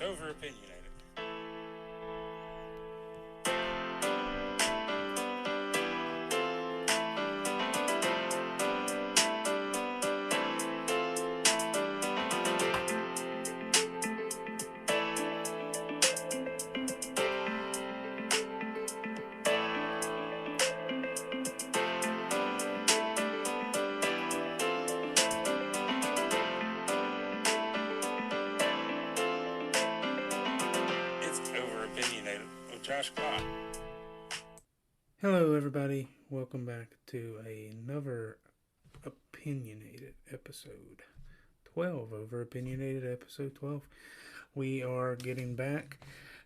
Over Opinionated. Hello everybody, welcome back to another opinionated episode 12, Over Opinionated episode 12. We are getting back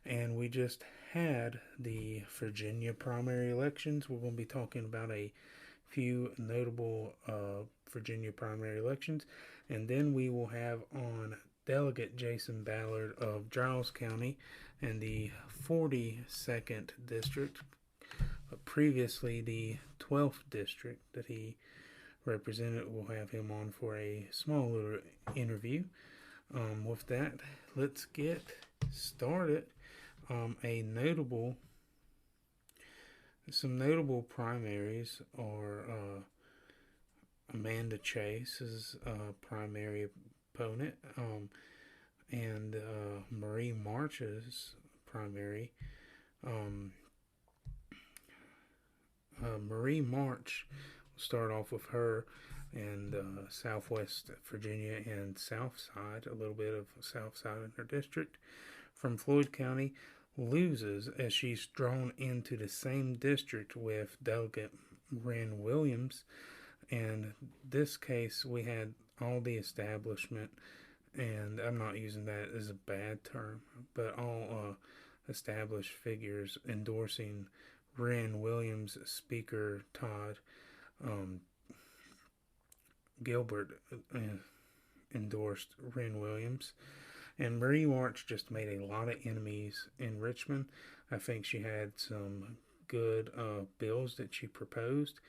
and we just had the Virginia primary elections. We're going to be talking about a few notable Virginia primary elections, and then we will have on Delegate Jason Ballard of Giles County and the 42nd District. Previously the 12th district that he represented. We'll have him on for a small little interview. With that, let's get started. Some notable primaries are Amanda Chase's primary opponent, and Marie March's primary. Marie March, we'll start off with her, and Southwest Virginia and Southside, a little bit of Southside in her district, from Floyd County, loses as she's drawn into the same district with Delegate Wren Williams. And this case, we had all the establishment, and I'm not using that as a bad term, but all established figures endorsing Wren Williams. Speaker Todd Gilbert endorsed Wren Williams. And Marie March just made a lot of enemies in Richmond. I think she had some good bills that she proposed,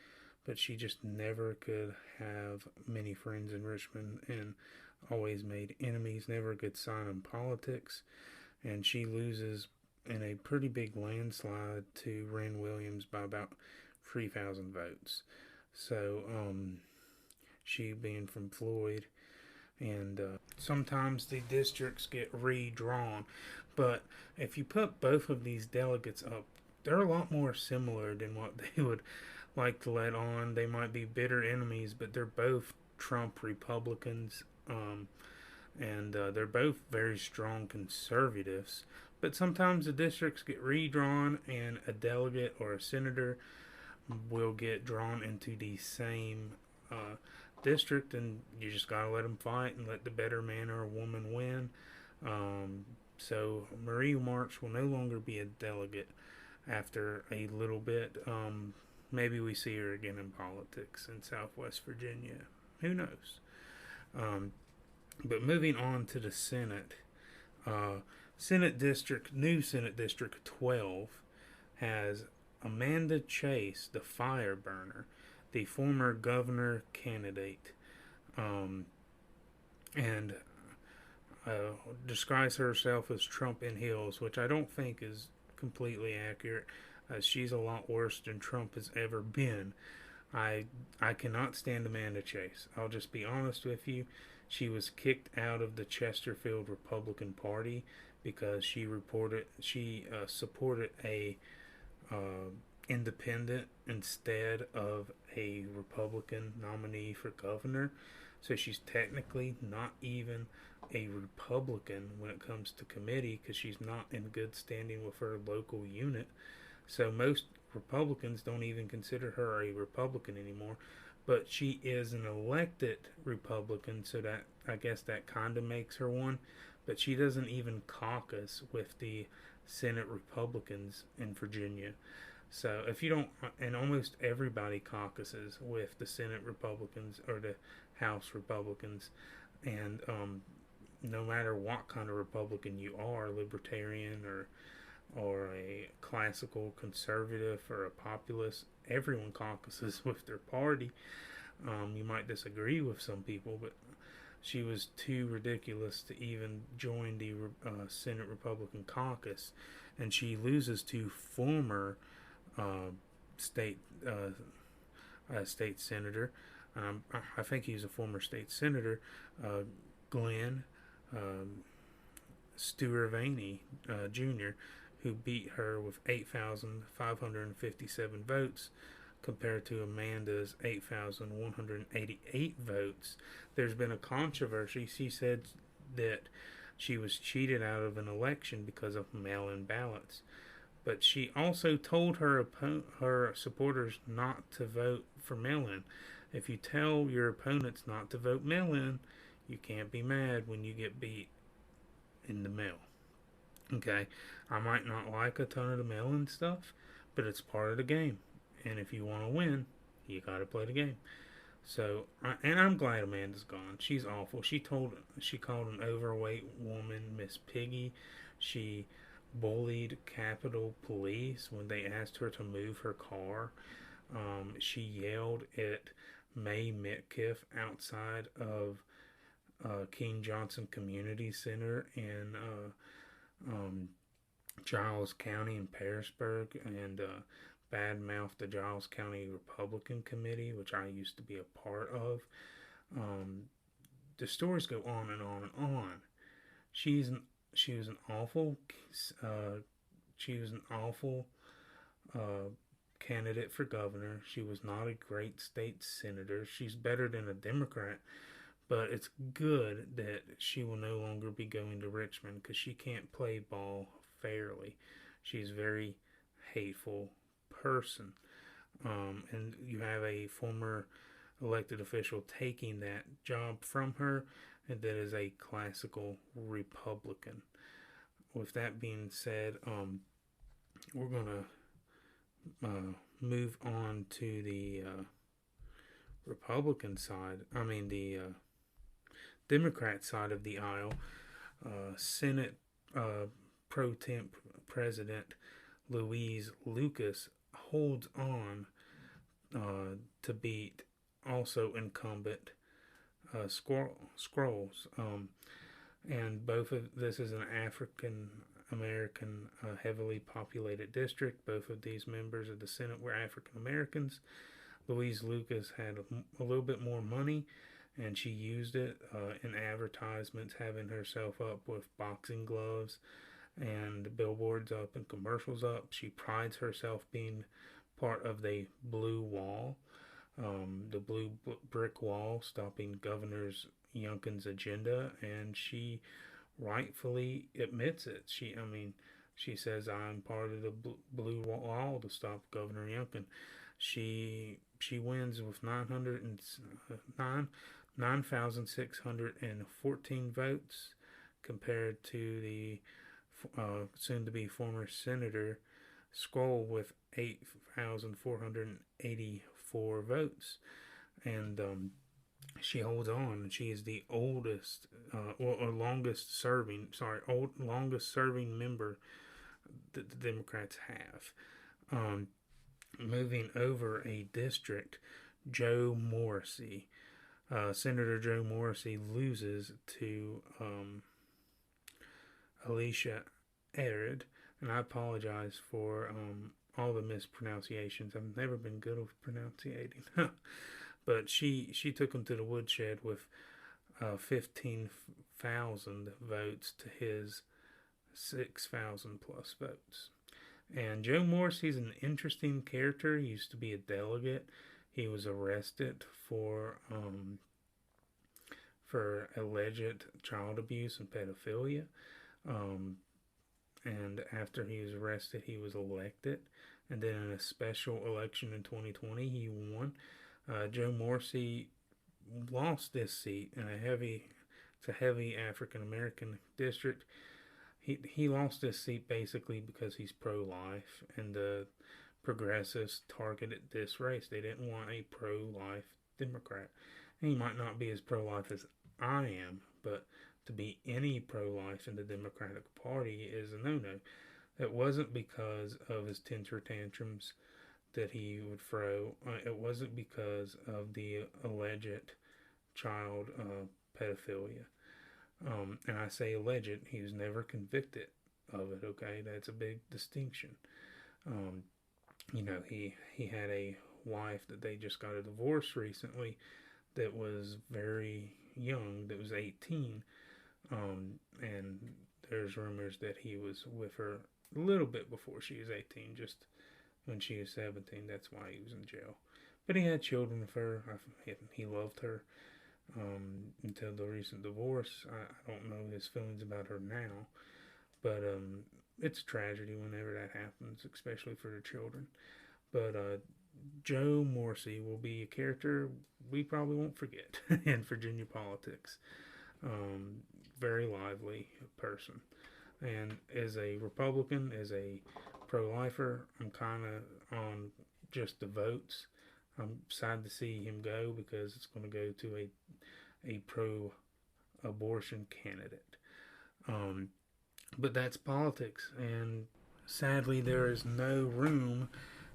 but she just never could have many friends in Richmond and always made enemies. Never a good sign in politics. And she loses in a pretty big landslide to Wren Williams by about 3,000 votes. So, she being from Floyd, and sometimes the districts get redrawn. But if you put both of these delegates up, they're a lot more similar than what they would like to let on. They might be bitter enemies, but they're both Trump Republicans, and they're both very strong conservatives. But sometimes the districts get redrawn, and a delegate or a senator will get drawn into the same district, and you just gotta let them fight and let the better man or woman win. So Marie March will no longer be a delegate after a little bit. Maybe we see her again in politics in Southwest Virginia. Who knows? But moving on to the Senate. New Senate District 12 has Amanda Chase, the fire burner, the former governor candidate, and describes herself as Trump in heels, which I don't think is completely accurate. She's a lot worse than Trump has ever been. I cannot stand Amanda Chase. I'll just be honest with you. She was kicked out of the Chesterfield Republican Party because she supported a independent instead of a Republican nominee for governor. So she's technically not even a Republican when it comes to committee, because she's not in good standing with her local unit. So most Republicans don't even consider her a Republican anymore. But she is an elected Republican, so that, I guess, that kind of makes her one. But she doesn't even caucus with the Senate Republicans in Virginia. So if you don't, and almost everybody caucuses with the Senate Republicans or the House Republicans, and no matter what kind of Republican you are, libertarian or a classical conservative or a populist, everyone caucuses with their party. You might disagree with some people, but She was too ridiculous to even join the Senate Republican caucus, and she loses to former uh, state state senator. I think he's a former state senator, uh, Glenn um, Steuervaney Jr., who beat her with 8,557 votes compared to Amanda's 8,188 votes. There's been a controversy. She said that she was cheated out of an election because of mail-in ballots. But she also told her supporters not to vote for mail-in. If you tell your opponents not to vote mail-in, you can't be mad when you get beat in the mail. Okay, I might not like a ton of the mail-in stuff, but it's part of the game. And if you want to win, you got to play the game. So, and I'm glad Amanda's gone. She's awful. She called an overweight woman Miss Piggy. She bullied Capitol Police when they asked her to move her car. She yelled at May Metcalf outside of King Johnson Community Center in Giles County in Pearisburg, and badmouthed the Giles County Republican Committee, which I used to be a part of. The stories go on and on and on. She was an awful uh, candidate for governor. She was not a great state senator. She's better than a Democrat, but it's good that she will no longer be going to Richmond because she can't play ball fairly. She's a very hateful person. And you have a former elected official taking that job from her, and that is a classical Republican. With that being said, we're going to move on to the Republican side. The Democrat side of the aisle. Senate pro temp President Louise Lucas holds on to beat also incumbent Scrolls. And both of this is an African American heavily populated district. Both of these members of the Senate were African Americans. Louise Lucas had a little bit more money, and she used it in advertisements, having herself up with boxing gloves and billboards up and commercials up. She prides herself being part of the blue wall, the blue brick wall stopping Governor Youngkin's agenda, and she rightfully admits it. She says, "I'm part of the blue wall to stop Governor Youngkin." She wins with 9,614 votes compared to the soon-to-be former Senator Skoll with 8,484 votes. And she holds on. She is the longest serving member that the Democrats have. Moving over a district, Joe Morrissey. Senator Joe Morrissey loses to Alicia Arid, and I apologize for all the mispronunciations. I've never been good with pronunciating. But she took him to the woodshed with 15,000 votes to his 6,000 plus votes. And Joe Morrissey's an interesting character. He used to be a delegate. He was arrested for alleged child abuse and pedophilia. And after he was arrested, he was elected. And then in a special election in 2020, he won. Joe Morrissey lost this seat in a heavy African American district. He lost this seat basically because he's pro-life, and the progressives targeted this race. They didn't want a pro-life Democrat. And he might not be as pro-life as I am, but to be any pro-life in the Democratic Party is a no-no. It wasn't because of his temper tantrums that he would throw. It wasn't because of the alleged child pedophilia. And I say alleged, he was never convicted of it, okay? That's a big distinction. Um, he had a wife that they just got a divorce recently that was very young, that was 18. And there's rumors that he was with her a little bit before she was 18, just when she was 17. That's why he was in jail. But he had children with her. He loved her until the recent divorce. I don't know his feelings about her now, but it's a tragedy whenever that happens, especially for the children. But Joe Morrissey will be a character we probably won't forget in Virginia politics. Very lively person. And as a Republican, as a pro-lifer, I'm kind of on just the votes. I'm sad to see him go because it's going to go to a pro-abortion candidate. But that's politics, and sadly, there is no room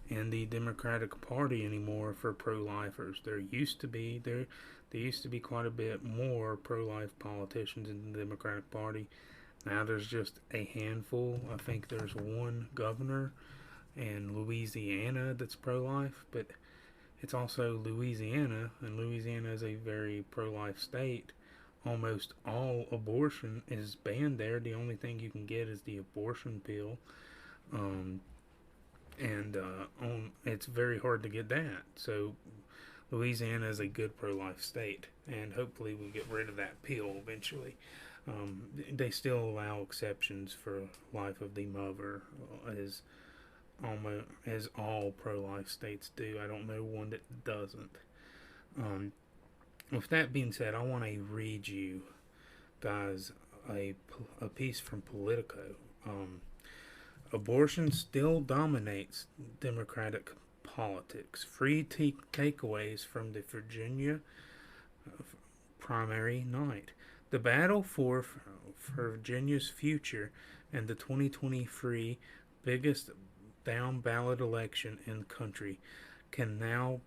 in the Democratic Party anymore for pro-lifers. There used to be quite a bit more pro-life politicians in the Democratic Party. Now there's just a handful. I think there's one governor in Louisiana that's pro-life, but it's also Louisiana, and Louisiana is a very pro-life state. Almost all abortion is banned there. The only thing you can get is the abortion pill. It's very hard to get that. So Louisiana is a good pro-life state, and hopefully we get rid of that pill eventually. They still allow exceptions for life of the mother, as all pro-life states do. I don't know one that doesn't. With that being said, I want to read you guys a piece from Politico. Abortion still dominates Democratic politics. Free takeaways from the Virginia primary night. The battle for Virginia's future and the 2023 biggest down-ballot election in the country can now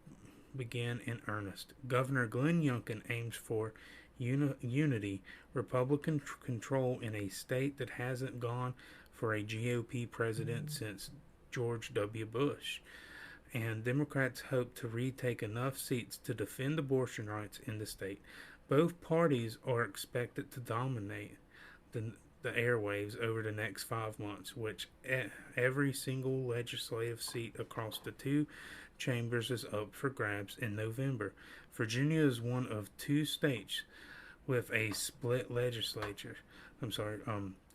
begin in earnest. Governor Glenn Youngkin aims for unity, Republican control in a state that hasn't gone for a GOP president since George W. Bush. And Democrats hope to retake enough seats to defend abortion rights in the state. Both parties are expected to dominate the airwaves over the next 5 months, which every single legislative seat across the two chambers is up for grabs in November. Virginia is one of two states with a split legislature.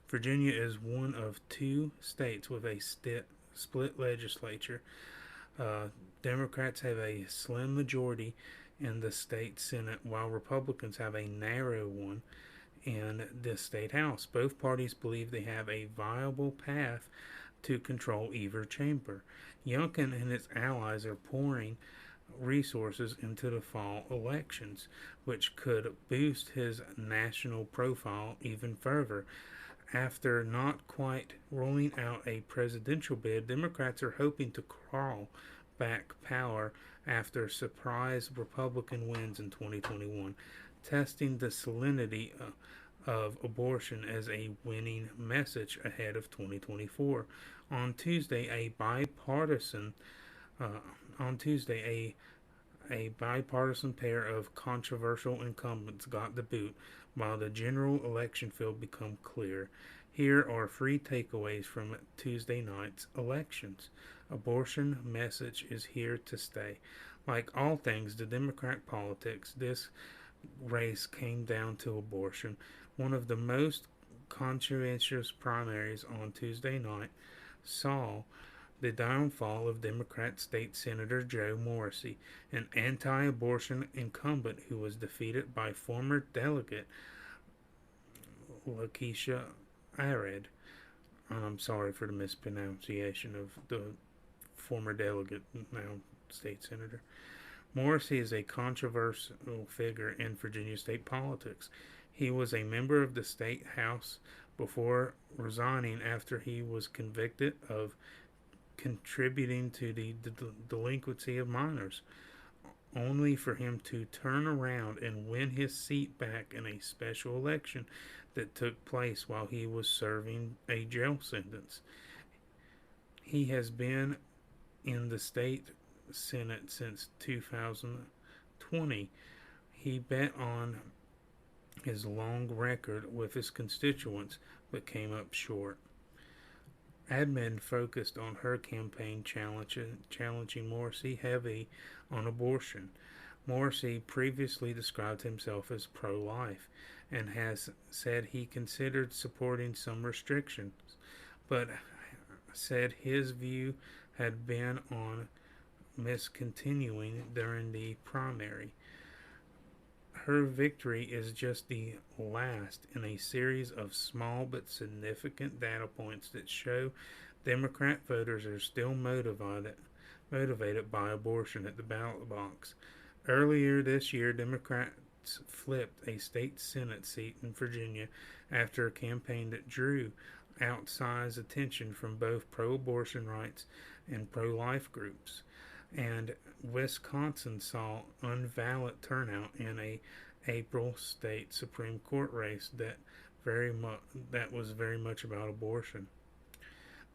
Virginia is one of two states with a split legislature. Democrats have a slim majority in the state Senate, while Republicans have a narrow one in the state House. Both parties believe they have a viable path to control either chamber. Youngkin and his allies are pouring resources into the fall elections, which could boost his national profile even further. After not quite rolling out a presidential bid, Democrats are hoping to crawl back power after surprise Republican wins in 2021, testing the salinity of abortion as a winning message ahead of 2024. On Tuesday, a bipartisan pair of controversial incumbents got the boot, while the general election field became clear. Here are 3 takeaways from Tuesday night's elections. Abortion message is here to stay. Like all things the Democratic politics, this race came down to abortion. One of the most conscientious primaries on Tuesday night saw the downfall of Democrat State Senator Joe Morrissey, an anti-abortion incumbent who was defeated by former delegate Lakeisha Arid. I'm sorry for the mispronunciation of the former delegate, now state senator. Morrissey is a controversial figure in Virginia state politics. He was a member of the state house before resigning after he was convicted of contributing to the delinquency of minors. only for him to turn around and win his seat back in a special election that took place while he was serving a jail sentence. He has been in the state Senate since 2020. He bet on his long record with his constituents but came up short. Admin focused on her campaign challenging Morrissey heavy on abortion. Morrissey previously described himself as pro-life and has said he considered supporting some restrictions, but said his view had been on miscontinuing during the primary. Her victory is just the last in a series of small but significant data points that show Democrat voters are still motivated by abortion at the ballot box. Earlier this year, Democrats flipped a state Senate seat in Virginia after a campaign that drew outsized attention from both pro-abortion rights and pro-life groups. And Wisconsin saw unvalid turnout in a April state Supreme Court race that was very much about abortion.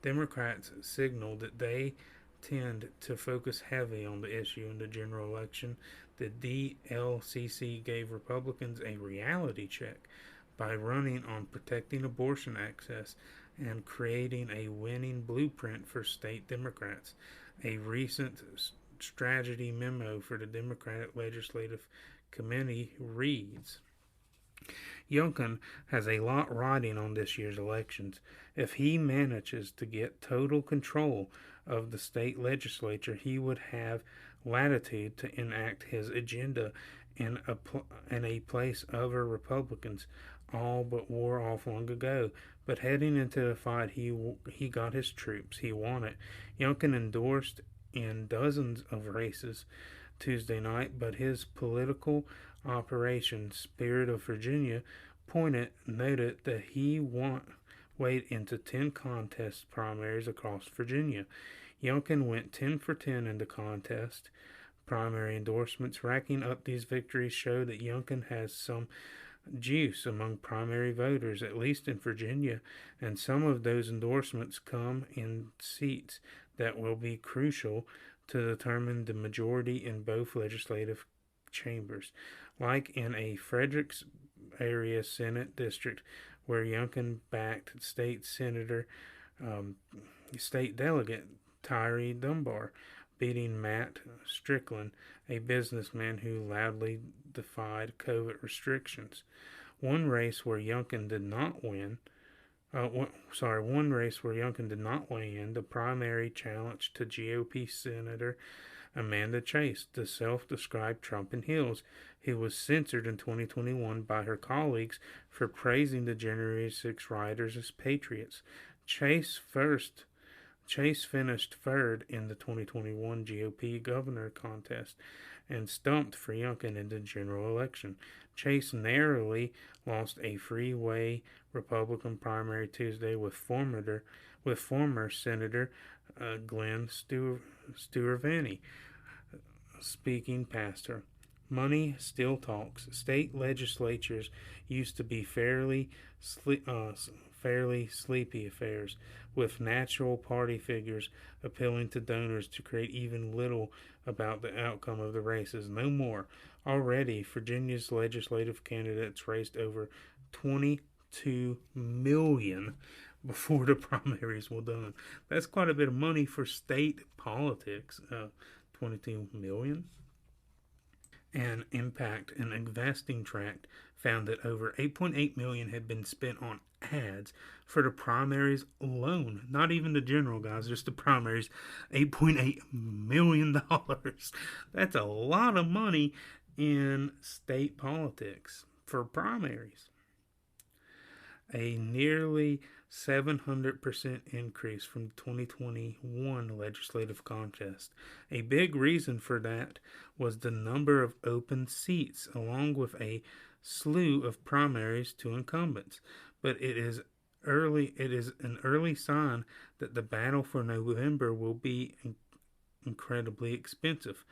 Democrats signaled that they tend to focus heavy on the issue in the general election. The DLCC gave Republicans a reality check by running on protecting abortion access and creating a winning blueprint for state Democrats. A recent strategy memo for the Democratic Legislative Committee reads, Youngkin has a lot riding on this year's elections. If he manages to get total control of the state legislature, he would have latitude to enact his agenda in a place other Republicans all but wore off long ago. But heading into the fight, he got his troops he wanted. Youngkin endorsed in dozens of races Tuesday night, but his political operation, Spirit of Virginia, noted that he weighed into 10 contest primaries across Virginia. Youngkin went 10 for 10 in the contest primary endorsements. Racking up these victories show that Youngkin has some juice among primary voters, at least in Virginia, and some of those endorsements come in seats that will be crucial to determine the majority in both legislative chambers, like in a Fredericks area Senate district where Youngkin backed State Delegate Tyree Dunbar, beating Matt Strickland, a businessman who loudly defied COVID restrictions. One race where Youngkin did not weigh in, the primary challenge to GOP Senator Amanda Chase, the self-described Trump in heels, who was censored in 2021 by her colleagues for praising the January 6 rioters as patriots. Chase finished third in the 2021 GOP governor contest and stumped for Youngkin in the general election. Chase narrowly lost a freeway Republican primary Tuesday with former Senator Glenn Steuervany speaking past her. Money still talks. State legislatures used to be fairly sleepy affairs, with natural party figures appealing to donors to create even little about the outcome of the races. No more. Already, Virginia's legislative candidates raised over $22 million before the primaries were done. That's quite a bit of money for state politics. $22 million. An Impact, an investing tract, found that over $8.8 million had been spent on ads for the primaries alone. Not even the general, guys, just the primaries. $8.8 million. That's a lot of money in state politics for primaries. A nearly 700% increase from the 2021 legislative contest. A big reason for that was the number of open seats, along with a slew of primaries to incumbents. But it is an early sign that the battle for November will be incredibly expensive.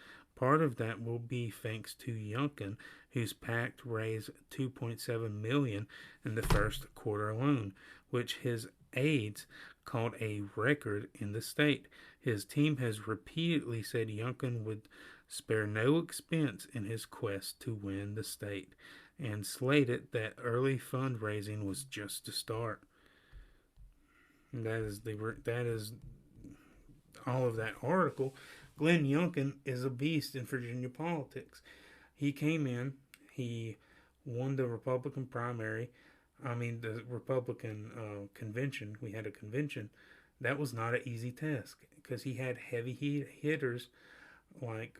part of that will be thanks to Youngkin, whose PAC raised $2.7 million in the first quarter alone, which his aides called a record in the state. His team has repeatedly said Youngkin would spare no expense in his quest to win the state, and slated that early fundraising was just to start. That is all of that article. Glenn Youngkin is a beast in Virginia politics. He came in, he won the Republican primary. The Republican convention. We had a convention. That was not an easy task because he had heavy hitters like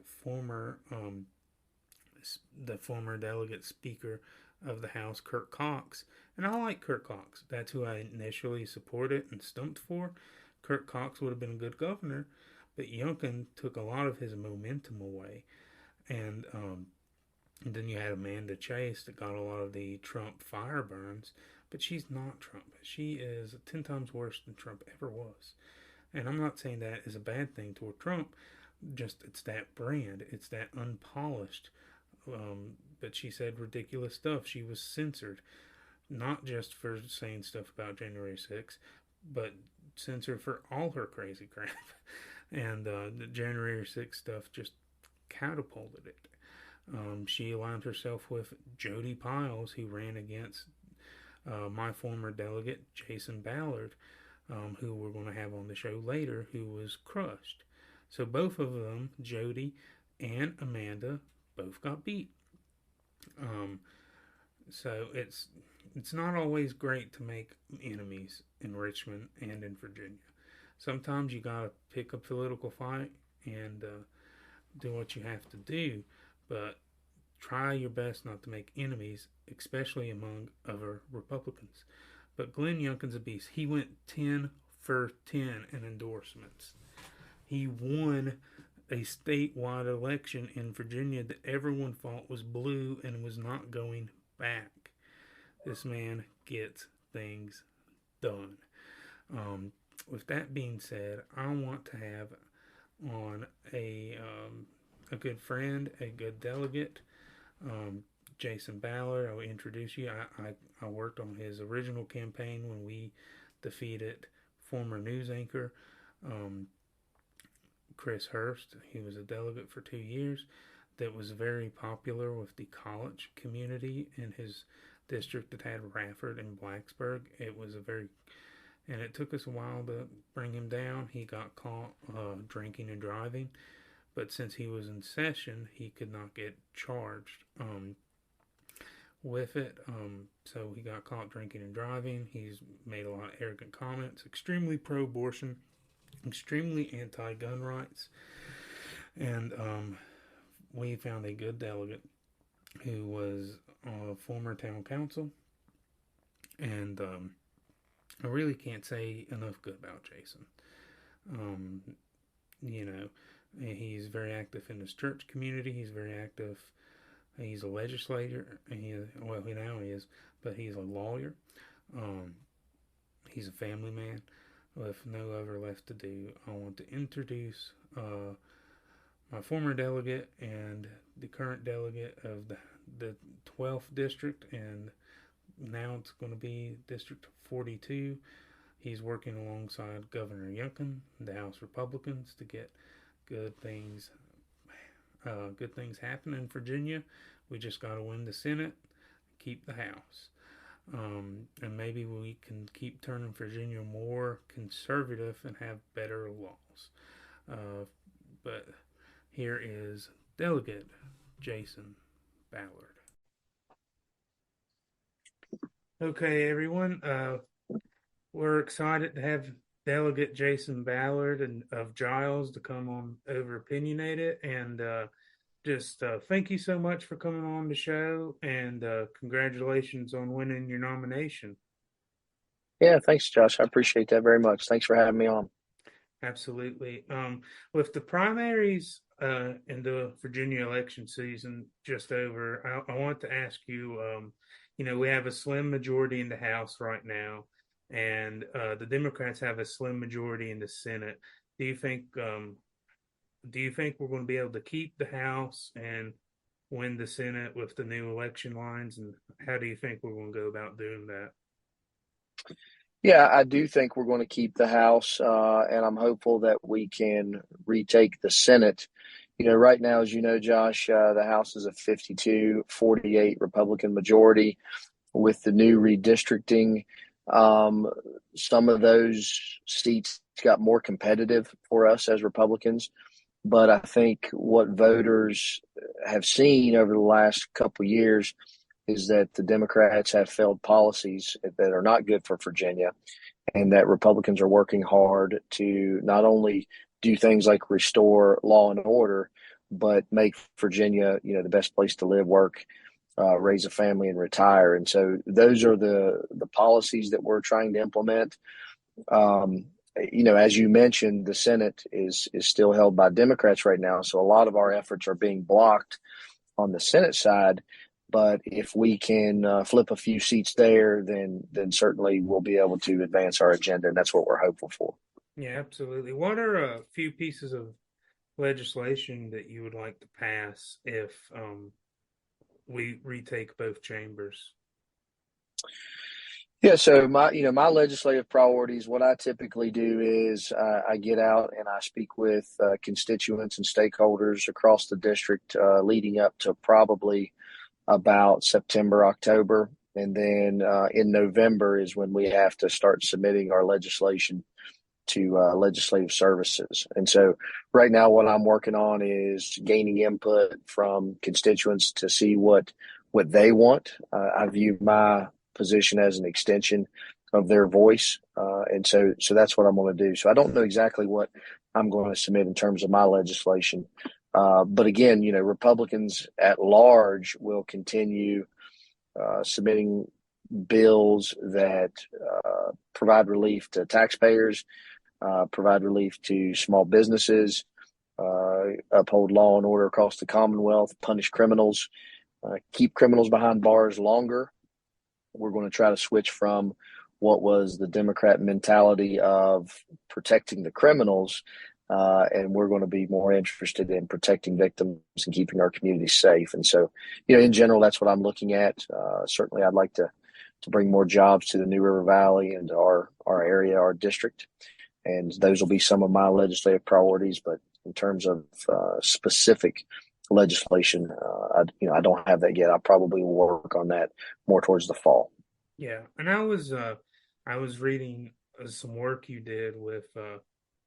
the former delegate speaker of the House, Kurt Cox. And I like Kurt Cox. That's who I initially supported and stumped for. Kurt Cox would have been a good governor, but Youngkin took a lot of his momentum away. And then you had Amanda Chase that got a lot of the Trump fire burns, but she's not Trump. She is 10 times worse than Trump ever was. And I'm not saying that is a bad thing toward Trump, just it's that brand, it's that unpolished. But she said ridiculous stuff. She was censored, not just for saying stuff about January 6th, but censored for all her crazy crap. And the January 6th stuff just catapulted it. She aligned herself with Jody Piles, who ran against my former delegate, Jason Ballard, who we're going to have on the show later, who was crushed. So both of them, Jody and Amanda, both got beat. So it's not always great to make enemies in Richmond and in Virginia. Sometimes you gotta pick a political fight and do what you have to do, but try your best not to make enemies, especially among other Republicans. But Glenn Youngkin's a beast. He went 10 for 10 in endorsements. He won a statewide election in Virginia that everyone thought was blue and was not going back. This man gets things done. With that being said, I want to have on a good friend, a good delegate, Jason Ballard. I'll introduce you. I worked on his original campaign when we defeated former news anchor Chris Hurst. He was a delegate for 2 years that was very popular with the college community in his district that had Rafford and Blacksburg. And it took us a while to bring him down. He got caught drinking and driving, but since he was in session, he could not get charged with it. So he got caught drinking and driving. He's made a lot of arrogant comments, extremely pro-abortion, extremely anti-gun rights, and we found a good delegate who was a former town council, and I really can't say enough good about Jason. He's very active in his church community. He's very active. He's a legislator. Now he is, but he's a lawyer. He's a family man with no other left to do. I want to introduce my former delegate and the current delegate of the 12th district, and now it's going to be District 42. He's working alongside Governor Youngkin, the House Republicans, to get good things happen in Virginia. We just got to win the Senate, keep the House. And maybe we can keep turning Virginia more conservative and have better laws. But here is Delegate Jason Ballard. Okay, everyone. We're excited to have Delegate Jason Ballard of Giles to come on Over Opinionated, and just thank you so much for coming on the show, and congratulations on winning your nomination. Yeah, thanks, Josh. I appreciate that very much. Thanks for having me on. Absolutely. With the primaries in the Virginia election season just over, I want to ask you, we have a slim majority in the House right now, and the Democrats have a slim majority in the Senate. Do you think do you think we're going to be able to keep the House and win the Senate with the new election lines? And how do you think we're going to go about doing that? Yeah, I do think we're going to keep the House, and I'm hopeful that we can retake the Senate. Right now, as you know, Josh, the House is a 52-48 Republican majority. With the new redistricting, um, some of those seats got more competitive for us as Republicans. But I think what voters have seen over the last couple of years is that the Democrats have failed policies that are not good for Virginia, and that Republicans are working hard to not only do things like restore law and order, but make Virginia, the best place to live, work, raise a family, and retire. And so those are the policies that we're trying to implement. Um, as you mentioned, the Senate is still held by Democrats right now, so a lot of our efforts are being blocked on the Senate side. But if we can flip a few seats there, then certainly we'll be able to advance our agenda, and that's what we're hopeful for. Yeah, absolutely. What are a few pieces of legislation that you would like to pass if we retake both chambers? Yeah, so my legislative priorities, what I typically do is I get out and I speak with constituents and stakeholders across the district leading up to probably about September, October. And then in November is when we have to start submitting our legislation to legislative services. And so right now, what I'm working on is gaining input from constituents to see what they want. I view my position as an extension of their voice. And so that's what I'm going to do. So I don't know exactly what I'm going to submit in terms of my legislation. But again, Republicans at large will continue submitting bills that provide relief to taxpayers, provide relief to small businesses, uphold law and order across the Commonwealth, punish criminals, keep criminals behind bars longer. We're going to try to switch from what was the Democrat mentality of protecting the criminals, and we're going to be more interested in protecting victims and keeping our communities safe. And so, in general, that's what I'm looking at. Certainly, I'd like to bring more jobs to the New River Valley and our area, our district, and those will be some of my legislative priorities. But in terms of specific legislation, I don't have that yet. I probably will work on that more towards the fall. Yeah, and I was reading some work you did with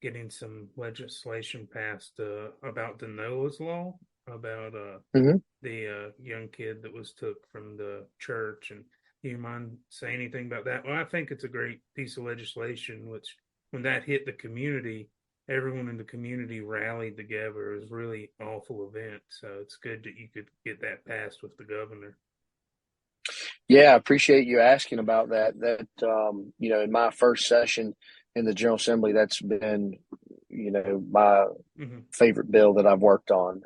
getting some legislation passed about the Noah's Law, about Mm-hmm. the young kid that was took from the church. And do you mind saying anything about that? Well, I think it's a great piece of legislation, which when that hit the community, everyone in the community rallied together. It was a really awful event. So it's good that you could get that passed with the governor. Yeah, I appreciate you asking about that. In my first session in the General Assembly, that's been, my Mm-hmm. favorite bill that I've worked on.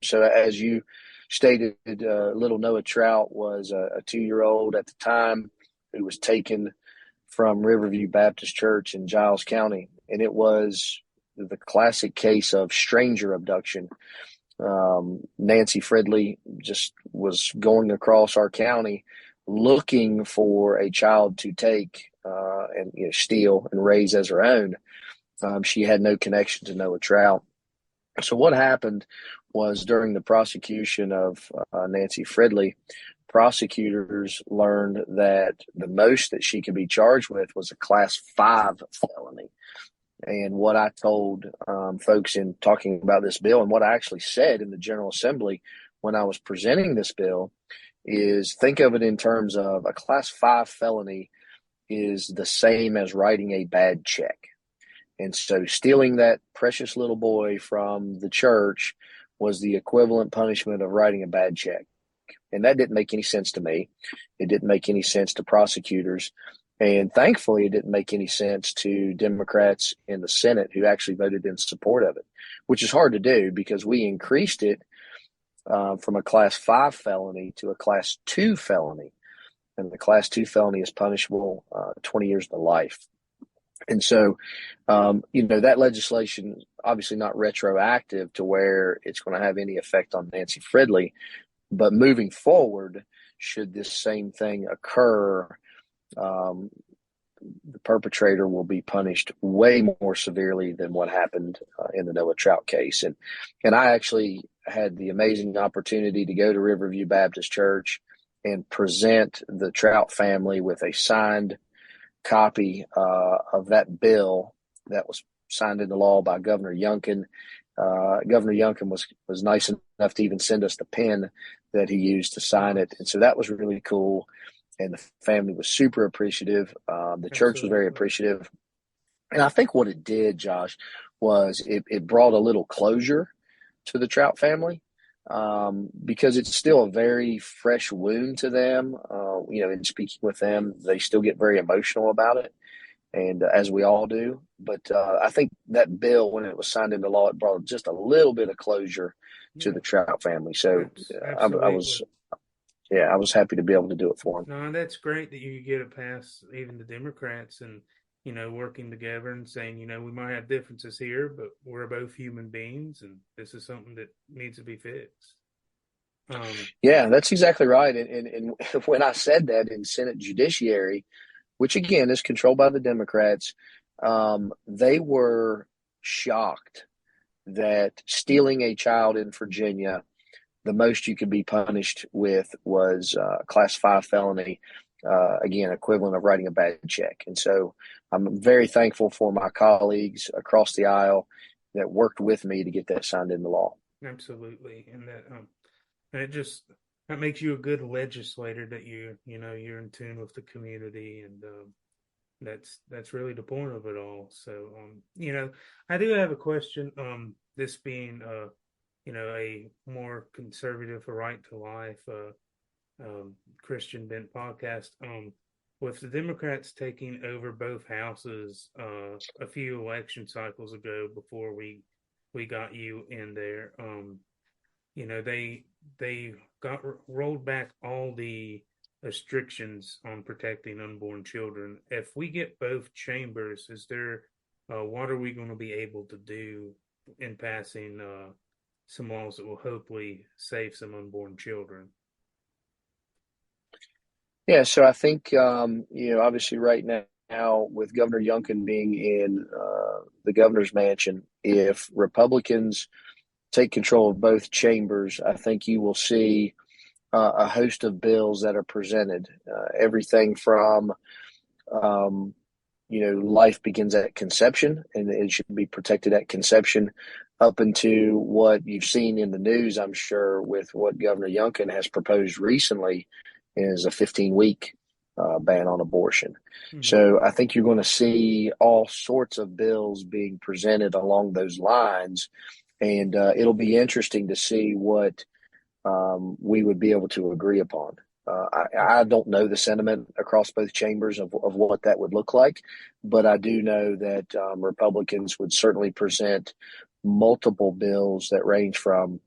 So as you stated, little Noah Trout was a 2-year-old at the time who was taken from Riverview Baptist Church in Giles County. And it was the classic case of stranger abduction. Nancy Fridley just was going across our county looking for a child to take and steal and raise as her own. She had no connection to Noah Trout. So what happened was during the prosecution of Nancy Fridley, prosecutors learned that the most that she could be charged with was a Class 5 felony. And what I told folks in talking about this bill, and what I actually said in the General Assembly when I was presenting this bill, is think of it in terms of a Class 5 felony is the same as writing a bad check. And so stealing that precious little boy from the church was the equivalent punishment of writing a bad check. And that didn't make any sense to me. It didn't make any sense to prosecutors. And thankfully, it didn't make any sense to Democrats in the Senate who actually voted in support of it, which is hard to do because we increased it from a Class 5 felony to a Class 2 felony. And the Class 2 felony is punishable 20 years to life. And so, that legislation obviously not retroactive to where it's going to have any effect on Nancy Fridley, but moving forward, should this same thing occur, um, the perpetrator will be punished way more severely than what happened in the Noah Trout case. And I actually had the amazing opportunity to go to Riverview Baptist Church and present the Trout family with a signed copy of that bill that was signed into law by Governor Youngkin. Governor Youngkin was nice enough to even send us the pen that he used to sign it. And so that was really cool. And the family was super appreciative. The church was very appreciative. And I think what it did, Josh, was it brought a little closure to the Trout family, because it's still a very fresh wound to them. In speaking with them, they still get very emotional about it, and as we all do. But I think that bill, when it was signed into law, it brought just a little bit of closure to the Trout family. So I was happy to be able to do it for them. No, that's great that you get it past even the Democrats and, working together and saying, we might have differences here, but we're both human beings and this is something that needs to be fixed. Yeah, that's exactly right. And when I said that in Senate Judiciary, which again is controlled by the Democrats, they were shocked that stealing a child in Virginia, the most you could be punished with was a Class 5 felony, again, equivalent of writing a bad check. And so I'm very thankful for my colleagues across the aisle that worked with me to get that signed into law. Absolutely. And that makes you a good legislator, that you're in tune with the community, and that's really the point of it all. So, I do have a question. This being, a more conservative, a right to life, Christian bent podcast. With the Democrats taking over both houses a few election cycles ago, before we got you in there, they got rolled back all the restrictions on protecting unborn children. If we get both chambers, what are we going to be able to do in passing some laws that will hopefully save some unborn children? Yeah, so I think, obviously right now with Governor Youngkin being in the governor's mansion, if Republicans take control of both chambers, I think you will see a host of bills that are presented. Everything from, life begins at conception and it should be protected at conception, up into what you've seen in the news, I'm sure, with what Governor Youngkin has proposed recently is a 15-week ban on abortion. Mm-hmm. So I think you're going to see all sorts of bills being presented along those lines. And it'll be interesting to see what we would be able to agree upon. I don't know the sentiment across both chambers of what that would look like, but I do know that Republicans would certainly present multiple bills that range from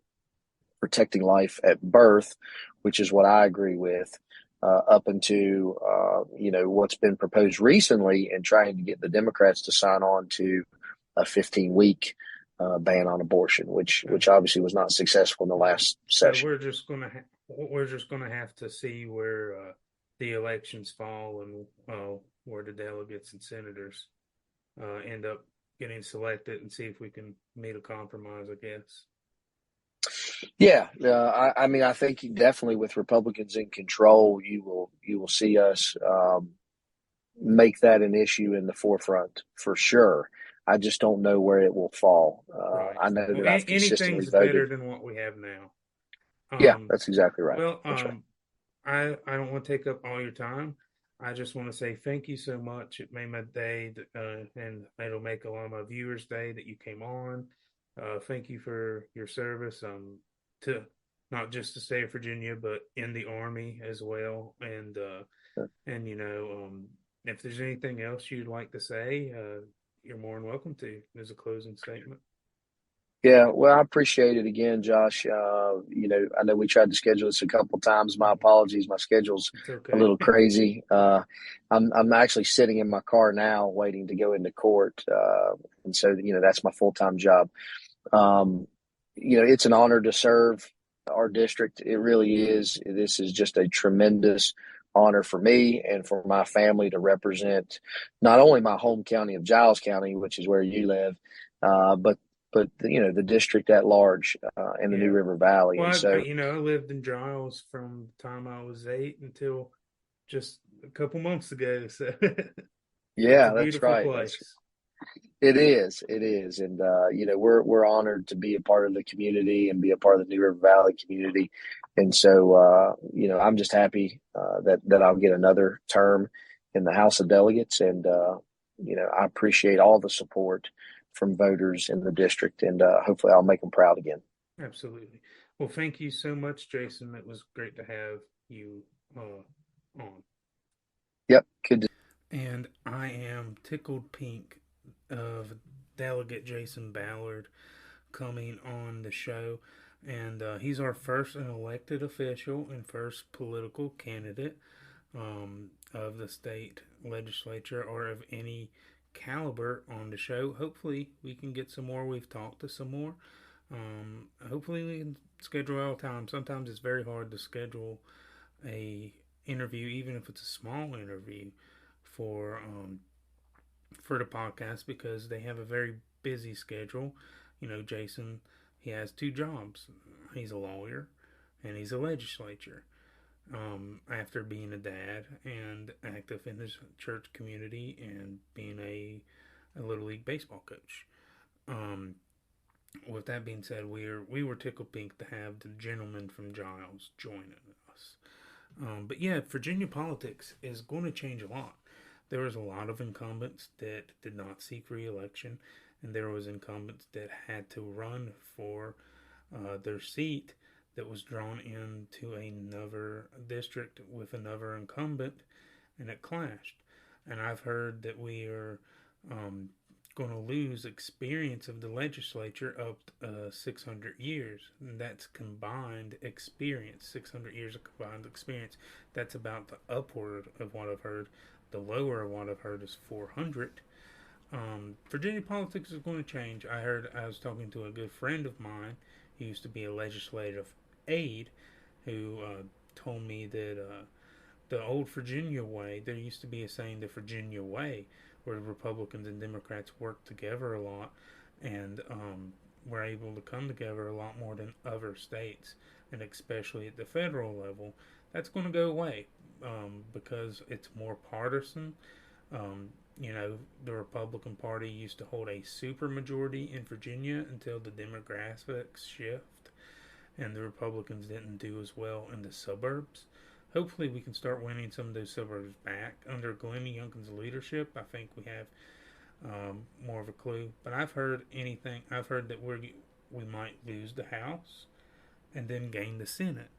protecting life at birth, which is what I agree with, up into what's been proposed recently, and trying to get the Democrats to sign on to a 15-week ban on abortion, which obviously was not successful in the last session. So we're just gonna have to see where the elections fall and where the delegates and senators end up getting selected, and see if we can meet a compromise, I guess. Yeah, I think definitely with Republicans in control, you will see us make that an issue in the forefront for sure. I just don't know where it will fall. Right. I know that I've consistently voted. Better than what we have now. Yeah, that's exactly right. Well, that's right. I don't want to take up all your time. I just want to say thank you so much. It made my day, and it'll make a lot of my viewers' day that you came on. Thank you for your service, to not just the state of Virginia, but in the Army as well. And sure. And if there's anything else you'd like to say, you're more than welcome to as a closing statement. Yeah, well, I appreciate it again, Josh. I know we tried to schedule this a couple times. My apologies. My schedule's It's a okay. little crazy. I'm actually sitting in my car now, waiting to go into court, and so that's my full time job. Um, it's an honor to serve our district. It really is. This is just a tremendous honor for me and for my family to represent not only my home county of Giles County, which is where you live, but the district at large in the New Yeah. River Valley. And Well, so, I lived in Giles from the time I was 8 until just a couple months ago. So it's a yeah, that's beautiful right. place. It is. It is. And we're honored to be a part of the community and be a part of the New River Valley community. And so I'm just happy that I'll get another term in the House of Delegates. And I appreciate all the support from voters in the district, and hopefully I'll make them proud again. Absolutely. Well, thank you so much, Jason. It was great to have you on. Yep. Good to And I am tickled pink of Delegate Jason Ballard coming on the show. And he's our first elected official and first political candidate of the state legislature or of any caliber on the show. Hopefully, we can get some more. We've talked to some more. Hopefully, we can schedule out time. Sometimes it's very hard to schedule a interview, even if it's a small interview for um, for the podcast because they have a very busy schedule. Jason, he has two jobs. He's a lawyer and he's a legislature. After being a dad and active in his church community and being a little league baseball coach. Um, with that being said, we were tickled pink to have the gentleman from Giles joining us. But yeah, Virginia politics is going to change a lot. There was a lot of incumbents that did not seek re-election, and there was incumbents that had to run for their seat that was drawn into another district with another incumbent, and it clashed. And I've heard that we are um, going to lose experience of the legislature up to 600 years. And that's combined experience, 600 years of combined experience. That's about the upward of what I've heard. The lower of what I've heard is 400. Virginia politics is going to change. I was talking to a good friend of mine who used to be a legislative aide who told me that the old Virginia way, there used to be a saying, the Virginia way, where Republicans and Democrats worked together a lot and were able to come together a lot more than other states, and especially at the federal level. That's going to go away because it's more partisan. Um, the Republican Party used to hold a supermajority in Virginia until the demographics shift, and the Republicans didn't do as well in the suburbs. Hopefully, we can start winning some of those suburbs back under Glennie Youngkin's leadership. I think we have more of a clue. But I've heard anything. I've heard that we might lose the House and then gain the Senate.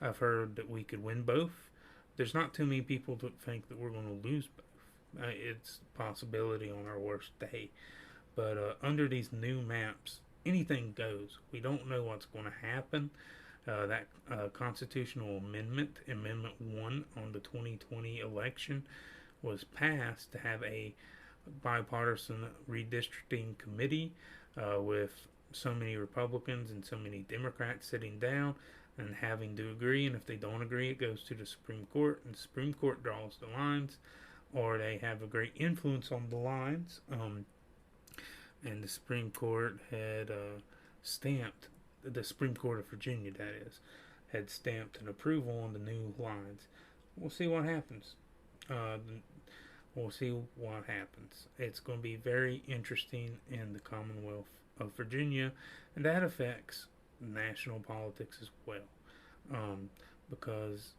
I've heard that we could win both. There's not too many people that think that we're going to lose both. It's a possibility on our worst day. But under these new maps, anything goes. We don't know what's going to happen. That constitutional amendment, Amendment 1 on the 2020 election, was passed to have a bipartisan redistricting committee with so many Republicans and so many Democrats sitting down and having to agree. And if they don't agree, it goes to the Supreme Court, and the Supreme Court draws the lines, or they have a great influence on the lines. And the Supreme Court had stamped, the Supreme Court of Virginia, that is, had stamped an approval on the new lines. We'll see what happens. Uh, we'll see what happens. It's going to be very interesting in the Commonwealth of Virginia, and that affects national politics as well, um, because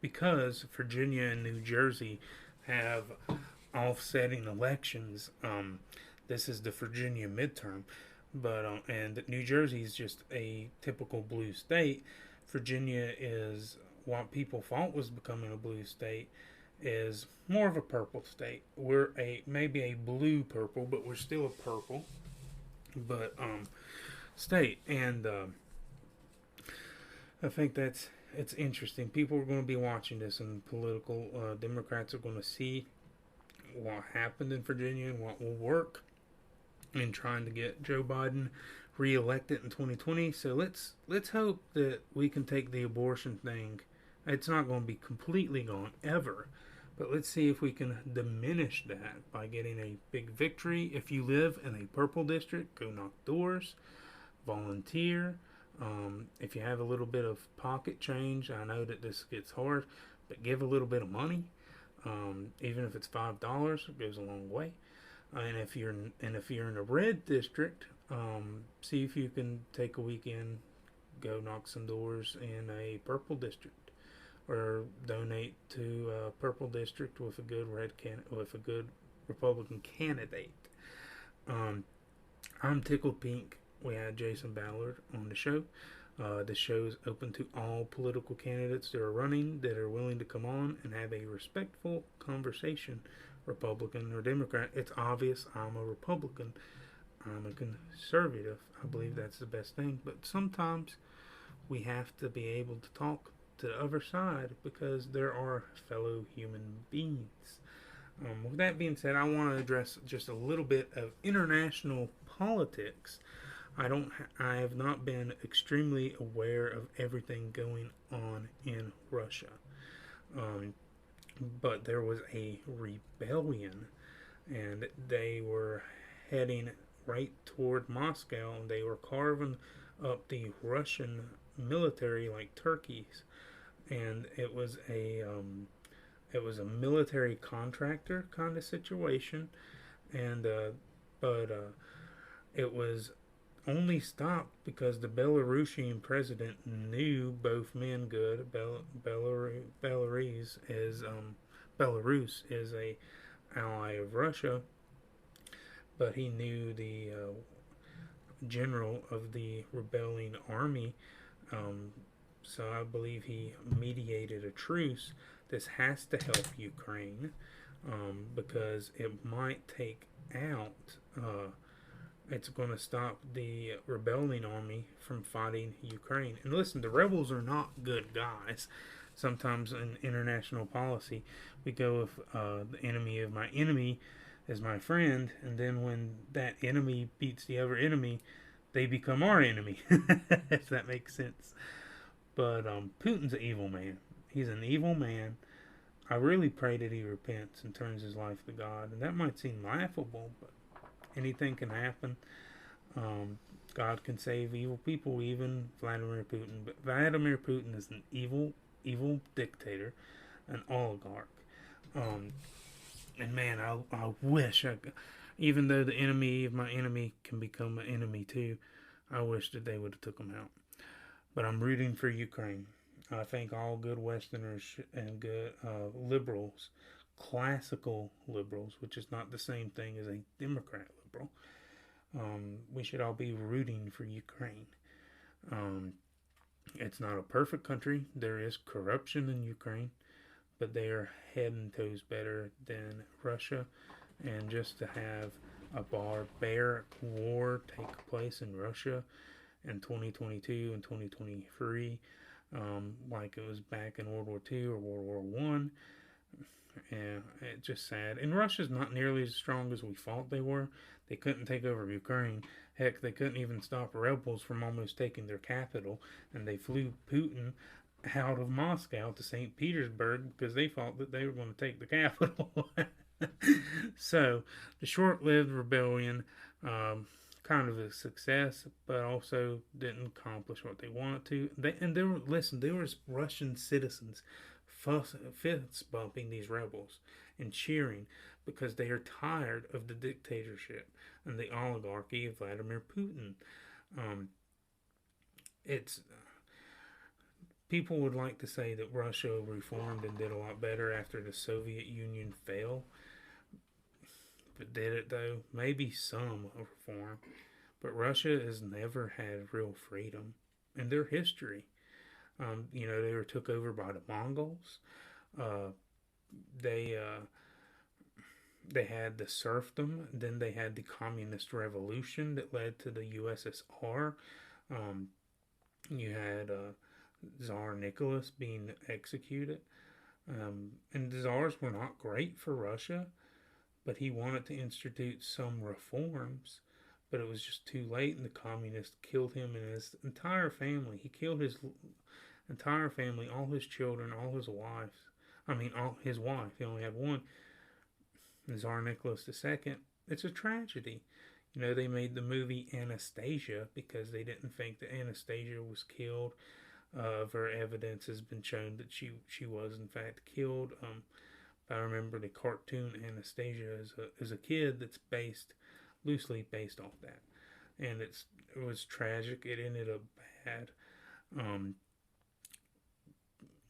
because Virginia and New Jersey have offsetting elections. This is the Virginia midterm, but and New Jersey is just a typical blue state. Virginia is what people thought was becoming a blue state is more of a purple state. We're a maybe a blue purple, but we're still a purple. but state. And I think it's interesting. People are going to be watching this, and political Democrats are going to see what happened in Virginia and what will work in trying to get Joe Biden reelected in 2020. So let's hope that we can take the abortion thing. It's not going to be completely gone ever, but let's see if we can diminish that by getting a big victory. If you live in a purple district, go knock doors, volunteer. If you have a little bit of pocket change, I know that this gets hard, but give a little bit of money. Even if it's $5, it goes a long way. And if you're in a red district, see if you can take a weekend, go knock some doors in a purple district, or donate to a purple district with a good Republican candidate. Um, I'm tickled pink. We had Jason Ballard on the show. The show is open to all political candidates that are running, that are willing to come on and have a respectful conversation, Republican or Democrat. It's obvious I'm a Republican. I'm a conservative. I believe that's the best thing. But sometimes we have to be able to talk to the other side because there are fellow human beings. With that being said, I want to address just a little bit of international politics. I have not been extremely aware of everything going on in Russia. Um, but there was a rebellion, and they were heading right toward Moscow, and they were carving up the Russian military like turkeys. And it was a military contractor kind of situation, and but it was only stopped because the Belarusian president knew both men good. Belarus is a ally of Russia, but he knew the general of the rebelling army. Um, so I believe he mediated a truce. This has to help Ukraine, because it might take out. It's going to stop the rebelling army from fighting Ukraine. And listen, the rebels are not good guys. Sometimes in international policy, we go with the enemy of my enemy is my friend, and then when that enemy beats the other enemy, they become our enemy, if that makes sense. But Putin's an evil man. He's an evil man. I really pray that he repents and turns his life to God. And that might seem laughable, but anything can happen. God can save evil people, even Vladimir Putin. But Vladimir Putin is an evil, evil dictator, an oligarch. Um, and man, I wish even though the enemy of my enemy can become an enemy too, I wish that they would have took him out. But I'm rooting for Ukraine. I think all good Westerners and good liberals, classical liberals, which is not the same thing as a Democrat liberal, we should all be rooting for Ukraine. Um, it's not a perfect country. There is corruption in Ukraine, but they are head and toes better than Russia. And just to have a barbaric war take place in Russia in 2022 and 2023, like it was back in World War II or World War One. And it's just sad. And Russia's not nearly as strong as we thought they were. They couldn't take over Ukraine. Heck, they couldn't even stop rebels from almost taking their capital. And they flew Putin out of Moscow to St. Petersburg because they thought that they were going to take the capital. So, the short lived rebellion, kind of a success, but also didn't accomplish what they wanted to. There was Russian citizens fist bumping these rebels and cheering because they are tired of the dictatorship and the oligarchy of Vladimir Putin. Um, it's People would like to say that Russia reformed and did a lot better after the Soviet Union fell, but did it though? Maybe some reform, but Russia has never had real freedom in their history. They were took over by the Mongols. Uh, they They had the serfdom, then they had the communist revolution that led to the USSR. Um, you had Tsar Nicholas being executed. And the czars were not great for Russia, but he wanted to institute some reforms, but it was just too late, and the communists killed him and his entire family. He killed his entire family, all his children, all his wives. I mean, all his wife. He only had one. Tsar Nicholas II. It's a tragedy. You know, they made the movie Anastasia because they didn't think that Anastasia was killed. Her evidence has been shown that she was in fact killed. I remember the cartoon Anastasia as a kid that's loosely based off that, and it was tragic. It ended up bad. Um,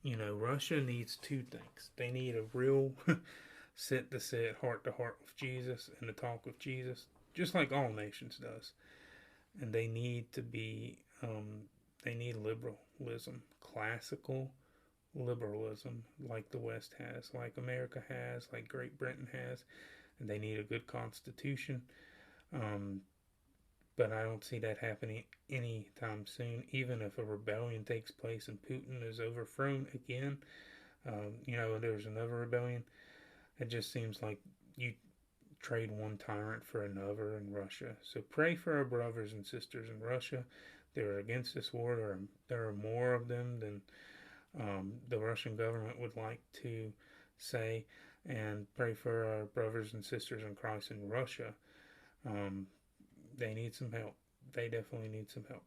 Russia needs two things. They need a real sit to sit, heart to heart with Jesus, and to talk with Jesus, just like all nations does. And they need to be, they need liberalism, classical liberalism, like the West has, like America has, like Great Britain has. And they need a good constitution. But I don't see that happening anytime soon, even if a rebellion takes place and Putin is overthrown again. There's another rebellion. It just seems like you trade one tyrant for another in Russia. So pray for our brothers and sisters in Russia. They're against this war. There are more of them than the Russian government would like to say. And pray for our brothers and sisters in Christ in Russia. They need some help. They definitely need some help.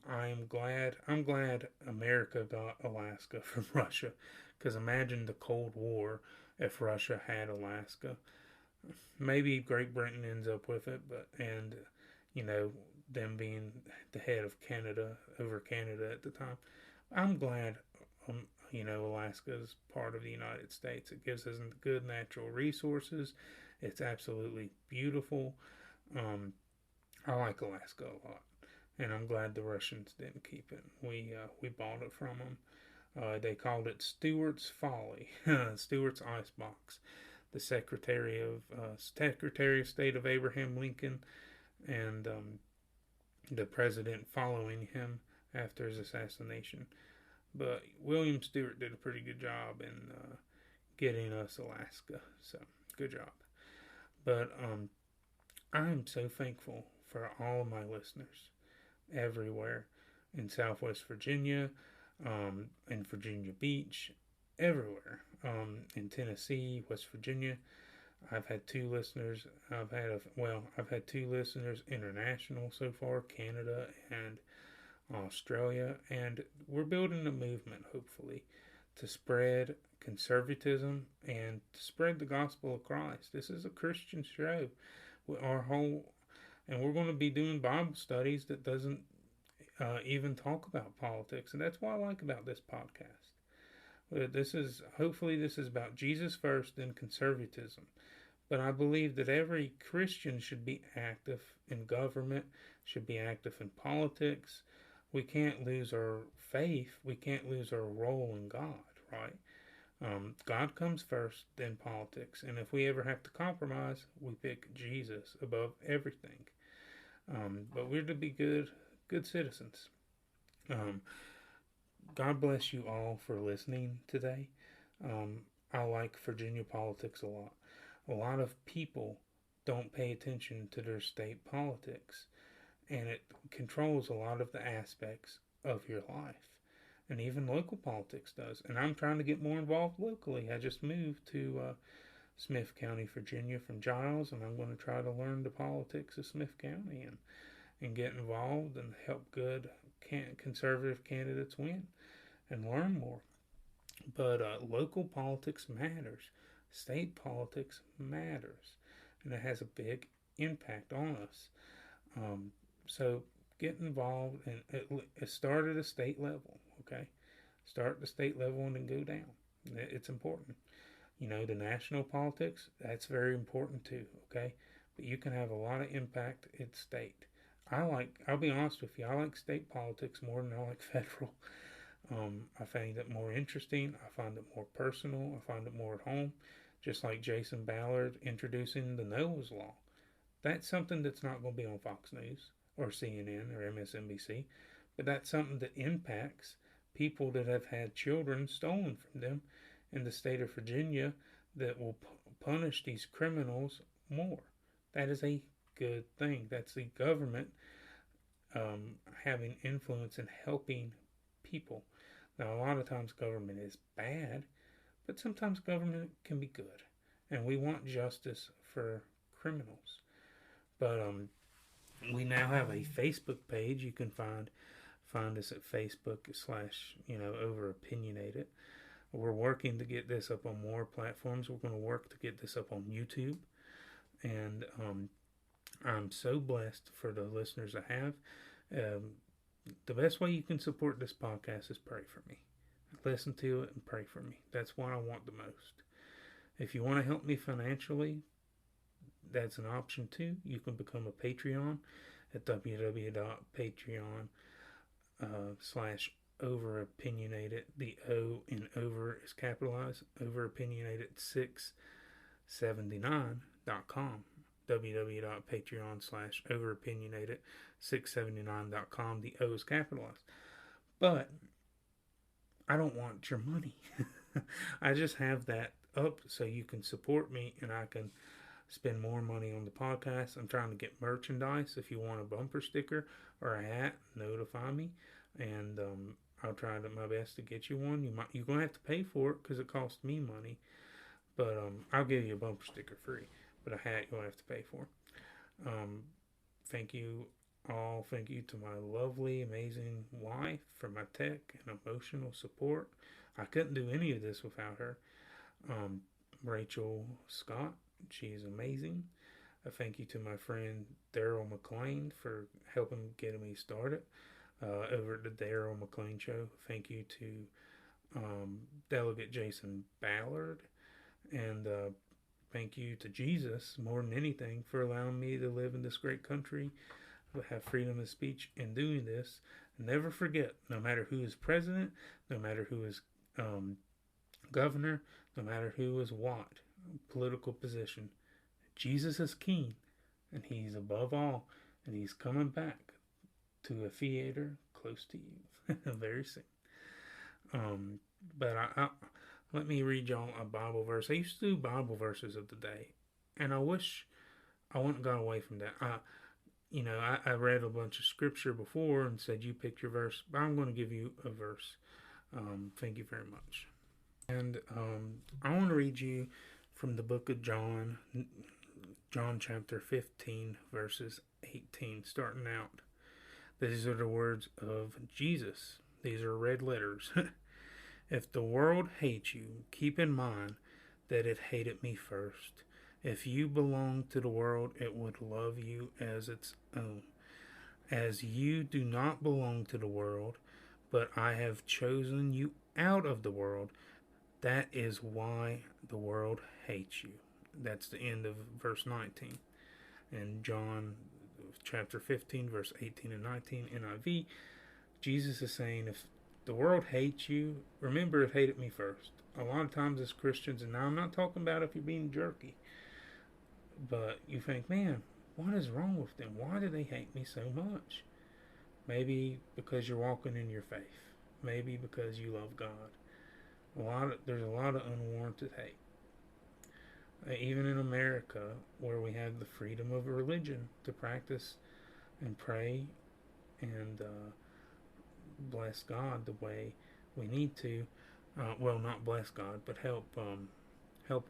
I'm glad America got Alaska from Russia, because imagine the Cold War if Russia had Alaska. Maybe Great Britain ends up with it, them being the head of Canada over Canada at the time. I'm glad, Alaska is part of the United States. It gives us good natural resources. It's absolutely beautiful. I like Alaska a lot, and I'm glad the Russians didn't keep it. We bought it from them. They called it Stewart's Folly, Stewart's Icebox. The Secretary of State of Abraham Lincoln, and the president following him after his assassination. But William Stewart did a pretty good job in getting us Alaska. So good job. But I am so thankful for all of my listeners everywhere in Southwest Virginia, in Virginia Beach, everywhere, in Tennessee, West Virginia. I've had two listeners. I've had two listeners international so far, Canada and Australia, and we're building a movement, hopefully, to spread conservatism and to spread the gospel of Christ. This is a Christian show. And we're going to be doing Bible studies that doesn't even talk about politics, and that's what I like about this podcast. Hopefully this is about Jesus first, then conservatism. But I believe that every Christian should be active in government, should be active in politics. We can't lose our faith. We can't lose our role in God, right? God comes first, then politics. And if we ever have to compromise, we pick Jesus above everything. But we're to be good citizens. God bless you all for listening today. I like Virginia politics a lot. A lot of people don't pay attention to their state politics, and it controls a lot of the aspects of your life. And even local politics does. And I'm trying to get more involved locally. I just moved to Smith County, Virginia from Giles, and I'm going to try to learn the politics of Smith County and get involved and help good conservative candidates win and learn more. But local politics matters. State politics matters. And it has a big impact on us. So get involved, and it start at a state level, okay? Start at the state level and then go down. It's important. The national politics, that's very important too, okay? But you can have a lot of impact at state. I'll be honest with you, I like state politics more than I like federal. I find it more interesting. I find it more personal. I find it more at home. Just like Jason Ballard introducing the Noah's Law. That's something that's not going to be on Fox News or CNN or MSNBC, but that's something that impacts people that have had children stolen from them in the state of Virginia that will punish these criminals more. That is a good thing. That's the government having influence and helping people. Now, a lot of times government is bad, but sometimes government can be good. And we want justice for criminals. But we now have a Facebook page. You can find us at Facebook/ Over Opinionated. We're working to get this up on more platforms. We're going to work to get this up on YouTube. And I'm so blessed for the listeners I have. The best way you can support this podcast is pray for me. Listen to it and pray for me. That's what I want the most. If you want to help me financially, that's an option too. You can become a Patreon at www.patreon.com/overopinionated. The O in over is capitalized. Overopinionated679.com. www.patreon/overopinionated679.com. The O is capitalized. But I don't want your money. I just have that up so you can support me and I can spend more money on the podcast. I'm trying to get merchandise. If you want a bumper sticker or a hat, notify me, and I'll try my best to get you one. You're gonna have to pay for it because it costs me money, but I'll give you a bumper sticker free. But a hat you'll have to pay for. Thank you all. Thank you to my lovely, amazing wife for my tech and emotional support. I couldn't do any of this without her. Rachel Scott, she's amazing. A thank you to my friend Daryl McLean for helping get me started over at the Daryl McLean Show. Thank you to Delegate Jason Ballard, and thank you to Jesus more than anything for allowing me to live in this great country, have freedom of speech in doing this. Never forget, no matter who is president, no matter who is governor, no matter who is what political position, Jesus is king, and he's above all, and he's coming back to a theater close to you very soon. But let me read y'all a Bible verse. I used to do Bible verses of the day, and I wish I wouldn't gone away from that. I read a bunch of scripture before and said you pick your verse, but I'm going to give you a verse. Thank you very much. And I want to read you from the book of John chapter 15, verses 18, starting out. These are the words of Jesus. These are red letters. If the world hates you, keep in mind that it hated me first. If you belong to the world, it would love you as its own. As you do not belong to the world, but I have chosen you out of the world, that is why the world hates you. That's the end of verse 19. And John chapter 15, verse 18 and 19, NIV, Jesus is saying, if the world hates you, remember it hated me first. A lot of times as Christians, and now I'm not talking about if you're being jerky, but you think, man, what is wrong with them? Why do they hate me so much? Maybe because you're walking in your faith. Maybe because you love God. There's a lot of unwarranted hate. Even in America, where we have the freedom of religion to practice and pray and bless God the way we need to. Not bless God, but help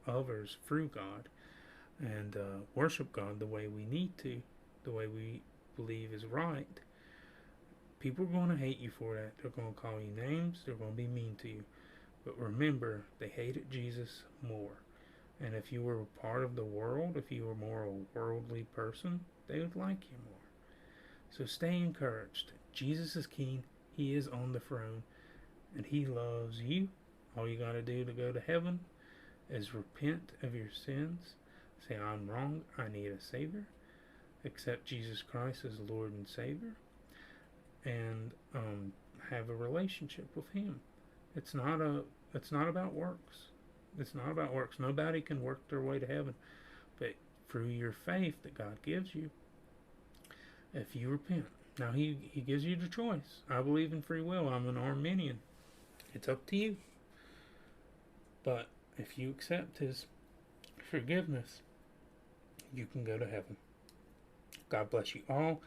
others through God, and worship God the way we need to, the way we believe is right. People are going to hate you for that. They're going to call you names. They're going to be mean to you. But remember, they hated Jesus more. And if you were a part of the world, if you were more a worldly person, they would like you more. So stay encouraged. Jesus is king. He is on the throne. And he loves you. All you got to do to go to heaven is repent of your sins. Say, I'm wrong. I need a Savior. Accept Jesus Christ as Lord and Savior. And have a relationship with him. It's not about works. It's not about works. Nobody can work their way to heaven. But through your faith that God gives you, if you repent. Now, He gives you the choice. I believe in free will. I'm an Arminian. It's up to you. But if you accept His forgiveness, you can go to heaven. God bless you all.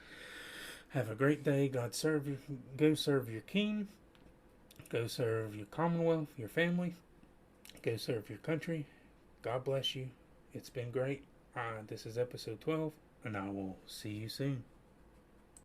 Have a great day. Go serve your King. Go serve your Commonwealth, your family. Go serve your country. God bless you. It's been great. This is episode 12, and I will see you soon.